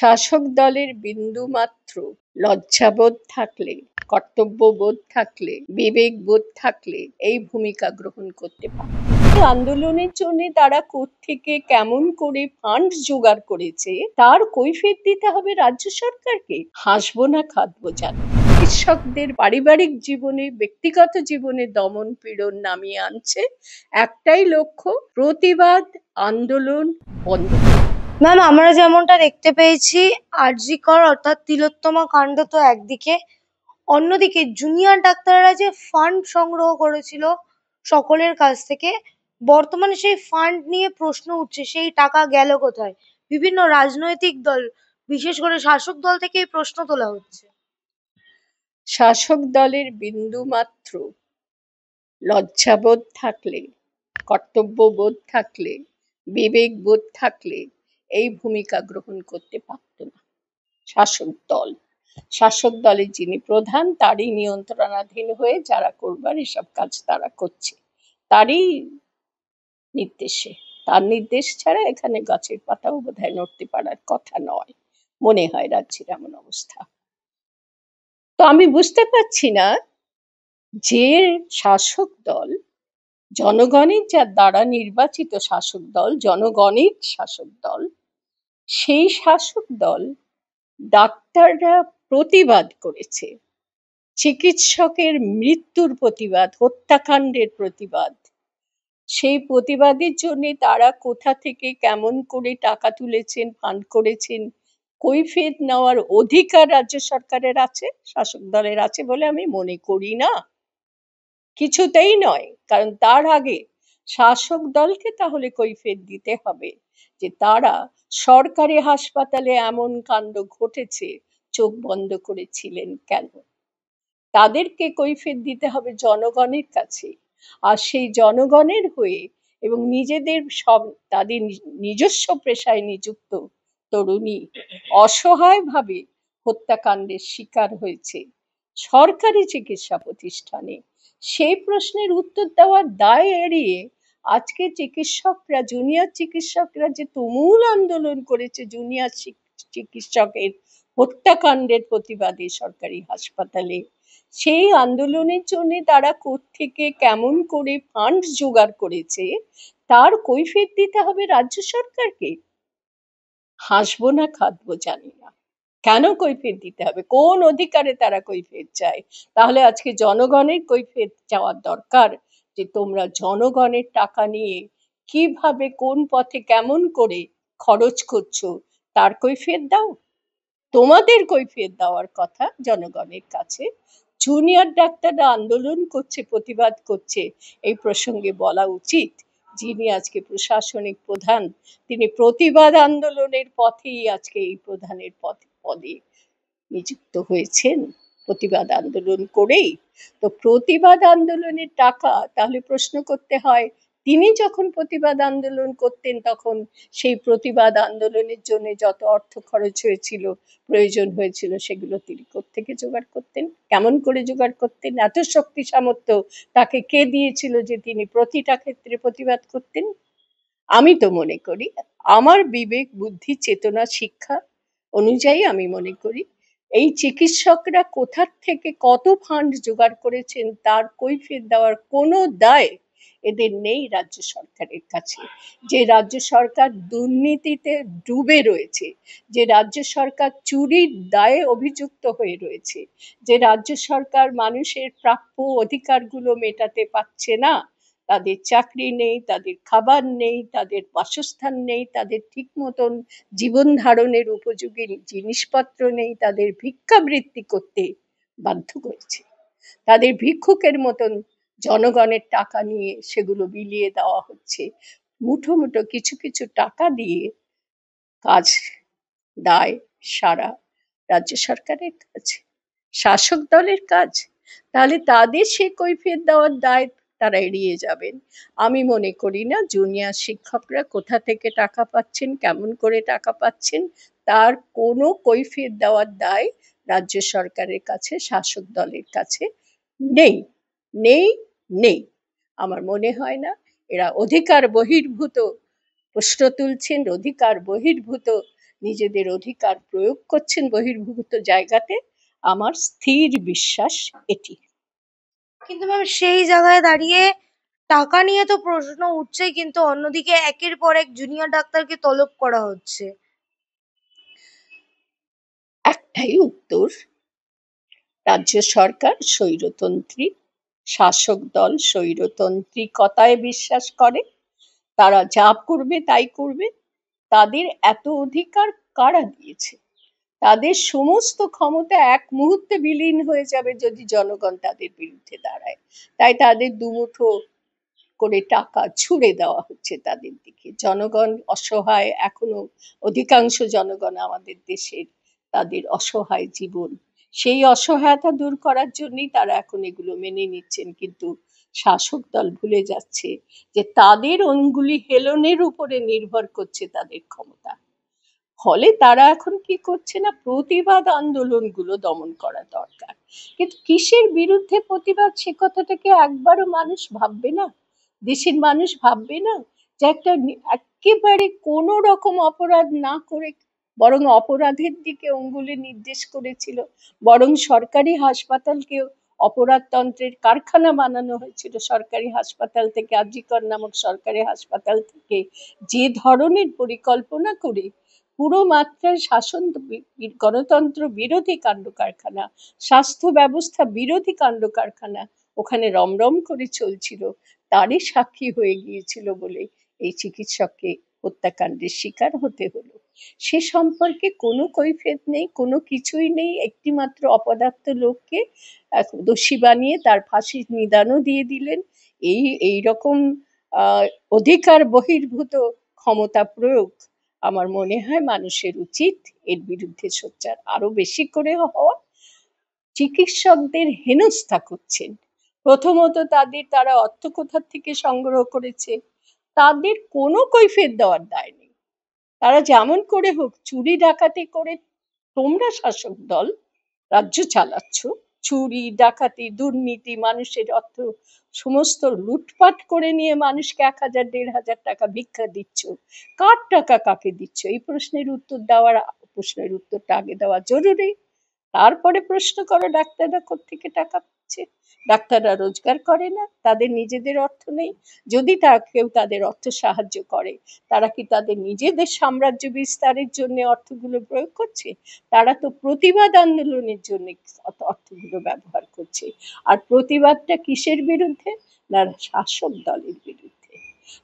শাসক দলের বিন্দুমাত্র লজ্জাবোধ থাকলে, কর্তব্যবোধ থাকলে, বিবেকবোধ থাকলে এই ভূমিকা গ্রহণ করতে পারে। আন্দোলনের জন্য তারা কোত্থেকে কেমন করে ফান্ড জোগাড় করেছে তার কৈফিয়ত দিতে হবে রাজ্য সরকারকে। হাসবো না খাটবো জানি। চিকিৎসকদের পারিবারিক জীবনে, ব্যক্তিগত জীবনে দমন পীড়ন নামিয়ে আনছে একটাই লক্ষ্য, প্রতিবাদ আন্দোলন বন্ধ। ম্যাম, আমরা যেমনটা দেখতে পেয়েছি, আরজি কর অর্থাৎ তিলোত্তমা কাণ্ড তো একদিকে, অন্যদিকে জুনিয়র ডাক্তাররা যে ফান্ড সংগ্রহ করেছিল সকলের কাছ থেকে, বর্তমানে সেই ফান্ড নিয়ে প্রশ্ন উঠছে, সেই টাকা গেল কোথায়? বিভিন্ন রাজনৈতিক দল, বিশেষ করে শাসক দল থেকে এই প্রশ্ন তোলা হচ্ছে। শাসক দলের বিন্দুমাত্র লজ্জাবোধ থাকলে, কর্তব্যবোধ থাকলে, বিবেকবোধ থাকলে এই ভূমিকা গ্রহণ করতে পারত না। শাসক দলের যিনি প্রধান তারই নিয়ন্ত্রণাধীন হয়ে যারা করবার এসব কাজ তারা করছে, তারই নির্দেশে। তার নির্দেশ ছাড়া এখানে গাছের পাতাও বোধহয় নড়তে পারার কথা নয়, মনে হয় রাজ্যের এমন অবস্থা। তো আমি বুঝতে পারছি না যে শাসক দল, জনগণের যার দ্বারা নির্বাচিত শাসক দল, জনগণের শাসক দল, সেই শাসক দল ডাক্তাররা প্রতিবাদ করেছে, চিকিৎসকের মৃত্যুর প্রতিবাদ, হত্যাকাণ্ডের প্রতিবাদ, সেই প্রতিবাদের জন্য তারা কোথা থেকে কেমন করে টাকা তুলেছেন, ফান্ড করেছেন, কৈফিয়ত নেওয়ার অধিকার রাজ্য সরকারের আছে, শাসক দলের আছে বলে আমি মনে করি না, কিছুতেই নয়। কারণ তার আগে শাসক দলকে তাহলে কৈফিয়ত দিতে হবে যে তারা সরকারি হাসপাতালে এমন কাণ্ড ঘটেছে চোখ বন্ধ করেছিলেন কেন। তাদেরকে কৈফিয়ত দিতে হবে জনগণের কাছে। আর সেই জনগণের হয়ে এবং নিজেদের সব তাদের নিজস্ব পেশায় নিযুক্ত তরুণী অসহায়ভাবে হত্যাকাণ্ডের শিকার হয়েছে সরকারি চিকিৎসা প্রতিষ্ঠানে, সেই প্রশ্নের উত্তর দেওয়ার দায় এড়িয়ে আজকে চিকিৎসকরা, জুনিয়র চিকিৎসকরা যে তুমুল আন্দোলন করেছে জুনিয়র চিকিৎসকের হত্যাকাণ্ডের প্রতিবাদে সরকারি হাসপাতালে, সেই আন্দোলনের জন্য তারা কোত্থেকে কেমন করে ফান্ড জোগাড় করেছে তার কৈফিয়ত দিতে হবে রাজ্য সরকারকে। হাসবো না খাটবো জানি না, কেন কৈফিয়ত দিতে হবে, কোন অধিকারে তারা কৈফিয়ত চায়? তাহলে আজকে জনগণের কৈফিয়ত চাওয়ার দরকার যে তোমরা জনগণের টাকা নিয়ে কিভাবে, কোন পথে, কেমন করে খরচ করছো তার কৈফিয়ত দাও। তোমাদের কৈফিয়ত দেওয়ার কথা জনগণের কাছে। জুনিয়র ডাক্তাররা আন্দোলন করছে, প্রতিবাদ করছে, এই প্রসঙ্গে বলা উচিত যিনি আজকে প্রশাসনিক প্রধান, তিনি প্রতিবাদ আন্দোলনের পথেই আজকে এই প্রধানের পদে নিযুক্ত হয়েছেন, প্রতিবাদ আন্দোলন করেই। তো প্রতিবাদ আন্দোলনের টাকা তাহলে প্রশ্ন করতে হয়, তিনি যখন প্রতিবাদ আন্দোলন করতেন তখন সেই প্রতিবাদ আন্দোলনের জন্য যত অর্থ খরচ হয়েছিল, প্রয়োজন হয়েছিল, সেগুলো তিনি কোত্থেকে জোগাড় করতেন, কেমন করে জোগাড় করতেন? এত শক্তি সামর্থ্য তাকে কে দিয়েছিল যে তিনি প্রতিটা ক্ষেত্রে প্রতিবাদ করতেন? আমি তো মনে করি, আমার বিবেক, বুদ্ধি, চেতনা, শিক্ষা অনুযায়ী আমি মনে করি এই চিকিৎসকরা কোথা থেকে কত ফান্ড জোগাড় করেছেন তার কৈফিয়ত দেওয়ার কোনো দায় এদের নেই রাজ্য সরকারের কাছে। যে রাজ্য সরকার দুর্নীতিতে ডুবে রয়েছে, যে রাজ্য সরকার চুরির দায়ে অভিযুক্ত হয়ে রয়েছে, যে রাজ্য সরকার মানুষের প্রাপ্য অধিকারগুলো মেটাতে পারছে না, তাদের চাকরি নেই, তাদের খাবার নেই, তাদের বাসস্থান নেই, তাদের ঠিক মতন জীবন ধারণের উপযোগী জিনিসপত্র নেই, তাদের ভিক্ষাবৃত্তি করতে বাধ্য করেছে, তাদের ভিক্ষুকের মতন জনগণের টাকা নিয়ে সেগুলো বিলিয়ে দেওয়া হচ্ছে, মুঠো মুঠো কিছু কিছু টাকা দিয়ে কাজ দায় সারা রাজ্য সরকারের কাছে, শাসক দলের কাজ। তাহলে তাদের সে কৈফিয়ত দেওয়ার দায় তারা এড়িয়ে যাবেন। আমি মনে করি না জুনিয়র শিক্ষকরা কোথা থেকে টাকা পাচ্ছেন, কেমন করে টাকা পাচ্ছেন তার কোনো কৈফিয়ত দেওয়ার দায় রাজ্য সরকারের কাছে, শাসক দলের কাছে নেই, নেই, নেই। আমার মনে হয় না। এরা অধিকার বহির্ভূত প্রশ্ন তুলছেন, অধিকার বহির্ভূত নিজেদের অধিকার প্রয়োগ করছেন বহির্ভূত জায়গাতে, আমার স্থির বিশ্বাস এটি। কিন্তু ম্যাম সেই জায়গায় দাঁড়িয়ে টাকা নিয়ে তো প্রশ্ন উঠছেই, কিন্তু অন্যদিকে একের পর এক জুনিয়র ডাক্তারকে তলব করা হচ্ছে। একটাই উত্তর, রাজ্য সরকার স্বৈরতন্ত্রী, শাসক দল স্বৈরতান্ত্রিকতায় বিশ্বাস করে, তারা যা করবে তাই করবে। তাদের এত অধিকার কারা দিয়েছে? তাদের সমস্ত ক্ষমতা এক মুহূর্তে বিলীন হয়ে যাবে যদি জনগণ তাদের বিরুদ্ধে দাঁড়ায়। তাই তাদের দুমুঠো করে টাকা ছুড়ে দেওয়া হচ্ছে তাদের দিকে। জনগণ অসহায়, এখনো অধিকাংশ জনগণ আমাদের দেশের, তাদের অসহায় জীবন, সেই অসহায়তা দূর করার জন্যই তারা এখন এগুলো মেনে নিচ্ছেন। কিন্তু শাসক দল ভুলে যাচ্ছে যে তাদের অঙ্গুলি হেলনের উপরে নির্ভর করছে তাদের ক্ষমতা। ফলে তারা এখন কি করছে না, প্রতিবাদ আন্দোলনগুলো দমন করা দরকার। কিন্তু কিসের বিরুদ্ধে প্রতিবাদ, সে কথাটাকে একবারও মানুষ ভাববে না। দেশের মানুষ ভাববে না যে একটা একেবারে কোনো রকম অপরাধ না করে, বরং অপরাধের দিকে অঙ্গুলি নির্দেশ করেছিল, বরং সরকারি হাসপাতালকে অপরাধতন্ত্রের কারখানা বানানো হয়েছিল। সরকারি হাসপাতাল থেকে, আর.জি. কর নামক সরকারি হাসপাতাল থেকে যে ধরনের পরিকল্পনা করে পুরো মাত্রায় শাসন, গণতন্ত্র বিরোধী কাণ্ড কারখানা, স্বাস্থ্য ব্যবস্থা বিরোধী কাণ্ড কারখানা ওখানে রমরম করে চলছিল, তারই সাক্ষী হয়ে গিয়েছিল বলে এই চিকিৎসককে হত্যাকাণ্ডের শিকার হতে হলো। সে সম্পর্কে কোনো কৈফিয়ত নেই, কোনো কিছুই নেই। একটি মাত্র অপদার্থ লোককে দোষী বানিয়ে তার ফাঁসির নিদানও দিয়ে দিলেন। এই রকম অধিকার বহির্ভূত ক্ষমতা প্রয়োগ, আমার মনে হয় মানুষের উচিত এর বিরুদ্ধে সোচ্চার আরো বেশি করে হওয়া। চিকিৎসকদের হেনস্থা করছেন। প্রথমত তারা অর্থ কোথা থেকে সংগ্রহ করেছে, তাদের কোনো কৈফিয়ত দেওয়ার দায় নেই। তারা যেমন করে হোক চুরি ডাকাতি করে, তোমরা শাসক দল রাজ্য চালাচ্ছ, চুরি ডাকাতি দুর্নীতি মানুষের অর্থ সমস্ত লুটপাট করে নিয়ে মানুষকে 1,000 1,500 টাকা ভিক্ষা দিচ্ছ। কার টাকা কাকে দিচ্ছ, এই প্রশ্নের উত্তরটা আগে দেওয়া জরুরি। তারপরে প্রশ্ন করো ডাক্তাররা কোত্থেকে টাকা পাচ্ছে। ডাক্তাররা রোজগার করে না, তাদের নিজেদের অর্থ নেই। যদি কেউ তাদের অর্থ সাহায্য করে, তারা কি তাদের নিজেদের সাম্রাজ্য বিস্তারের জন্য অর্থগুলো প্রয়োগ করছে? তারা তো প্রতিবাদ আন্দোলনের জন্য অর্থগুলো ব্যবহার করছে। আর প্রতিবাদটা কিসের বিরুদ্ধে? না, শাসক দলের বিরুদ্ধে,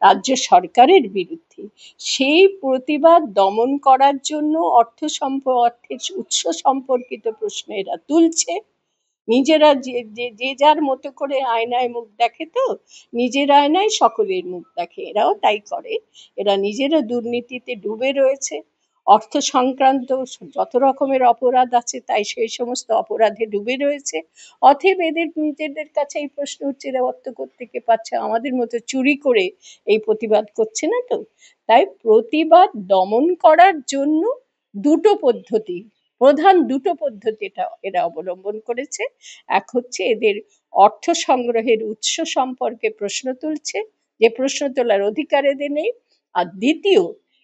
রাজ্য সরকারের বিরুদ্ধে। সেই প্রতিবাদ দমন করার জন্য অর্থের উৎস সম্পর্কিত প্রশ্ন এরা তুলছে। নিজেরা যে যার মতো করে আয়নায় মুখ দেখে, তো নিজের আয়নায় সকলের মুখ দেখে, এরাও তাই করে। এরা নিজেরা দুর্নীতিতে ডুবে রয়েছে। অর্থ সংক্রান্ত যত রকমের অপরাধ আছে তাই সেই সমস্ত অপরাধে ডুবে রয়েছে। অতএব এদের নিজেদের কাছে এই প্রশ্ন হচ্ছে, এরা অর্থ কোত্থেকে পাচ্ছে? আমাদের মতো চুরি করে এই প্রতিবাদ করছে না তো। তাই প্রতিবাদ দমন করার জন্য প্রধান দুটো পদ্ধতি এরা অবলম্বন করেছে। এক হচ্ছে এদের অর্থ সংগ্রহের উৎস সম্পর্কে প্রশ্ন তুলছে, যে প্রশ্ন তোলার অধিকার এদের নেই। আর দ্বিতীয়,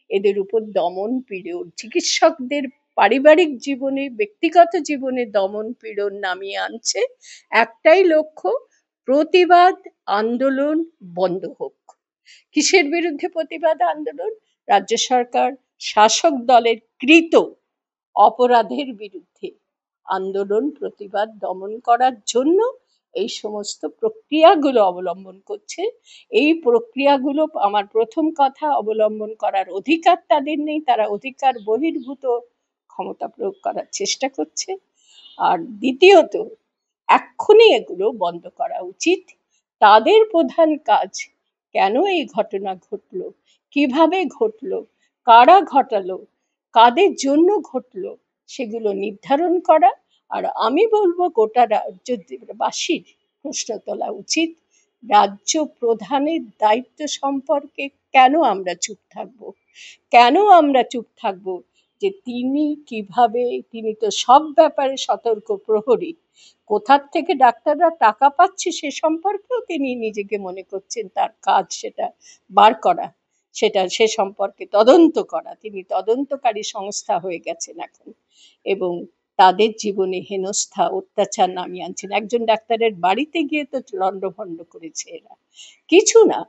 এদের উপর দমন পীড়ন, চিকিৎসকদের পারিবারিক জীবনে, ব্যক্তিগত জীবনে দমন পীড়ন নামিয়ে আনছে। একটাই লক্ষ্য, প্রতিবাদ আন্দোলন বন্ধ হোক। কিসের বিরুদ্ধে প্রতিবাদ আন্দোলন? রাজ্য সরকার শাসক দলের কৃত অপরাধের বিরুদ্ধে আন্দোলন, প্রতিবাদ দমন করার জন্য এই সমস্ত প্রক্রিয়াগুলো অবলম্বন করছে। এই প্রক্রিয়াগুলো, আমার প্রথম কথা, অবলম্বন করার অধিকার তাদের নেই, তারা অধিকার বহির্ভূত ক্ষমতা প্রয়োগ করার চেষ্টা করছে। আর দ্বিতীয়ত, এক্ষুনি এগুলো বন্ধ করা উচিত। তাদের প্রধান কাজ, কেন এই ঘটনা ঘটলো, কিভাবে ঘটলো, কারা ঘটালো, কাদের জন্য ঘটলো, সেগুলো নির্ধারণ করা। আর আমি বলবো গোটা রাজ্যবাসীর প্রশ্ন তোলা উচিত, রাজ্য প্রধানের দায়িত্ব সম্পর্কে কেন আমরা চুপ থাকবো? কেন আমরা চুপ থাকবো যে তিনি তো সব ব্যাপারে সতর্ক প্রহরী। কোথার থেকে ডাক্তাররা টাকা পাচ্ছে সে সম্পর্কেও তিনি নিজেকে মনে করছেন তার কাজ সেটা বার করা। সে সম্পর্কে তদন্ত করা। তিনি তদন্তকারী সংস্থা হয়ে গেছেন এখন, এবং তাদের জীবনে হেনস্থা অত্যাচার নামিয়ে আনছেন। একজন ডাক্তারের বাড়িতে গিয়ে তো লণ্ডভণ্ড করেছে এরা। কিছু না,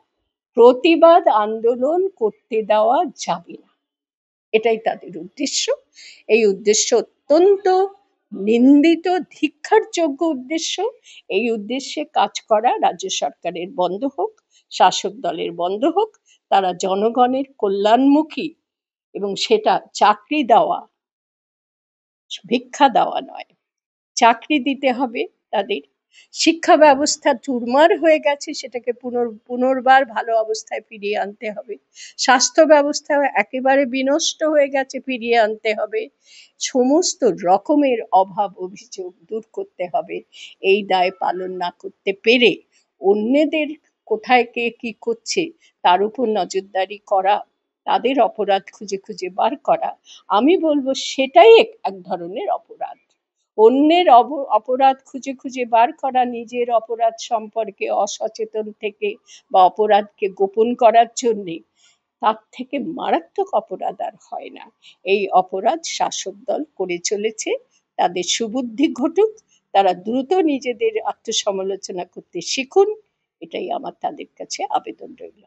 প্রতিবাদ আন্দোলন করতে দেওয়া যাবে না, এটাই তাদের উদ্দেশ্য। এই উদ্দেশ্য অত্যন্ত নিন্দিত, ধিক্কারযোগ্য উদ্দেশ্য। এই উদ্দেশ্যে কাজ করা রাজ্য সরকারের বন্ধ হোক, শাসক দলের বন্ধ হোক। তারা জনগণের কল্যাণমুখী, এবং সেটা চাকরি দেওয়া, ভিক্ষা দেওয়া নয়। চাকরি দিতে হবে তাদের। শিক্ষা ব্যবস্থা চুরমার হয়ে গেছে, সেটাকে পুনর্বার ভালো অবস্থায় ফিরিয়ে আনতে হবে। স্বাস্থ্য ব্যবস্থা একেবারে বিনষ্ট হয়ে গেছে, ফিরিয়ে আনতে হবে। সমস্ত রকমের অভাব অভিযোগ দূর করতে হবে। এই দায় পালন না করতে পেরে অন্যদের কোথায় কে কি করছে তার উপর নজরদারি করা, তাদের অপরাধ খুঁজে খুঁজে বার করা, আমি বলবো সেটাই এক ধরনের অপরাধ। অন্যের অপরাধ খুঁজে খুঁজে বার করা, নিজের অপরাধ সম্পর্কে অসচেতন থেকে বা অপরাধকে গোপন করার জন্যে, তার থেকে মারাত্মক অপরাধ আর হয় না। এই অপরাধ শাসক দল করে চলেছে। তাদের সুবুদ্ধি ঘটুক, তারা দ্রুত নিজেদের আত্মসমালোচনা করতে শিখুন, এটাই আমার তাদের কাছে আবেদন রইল।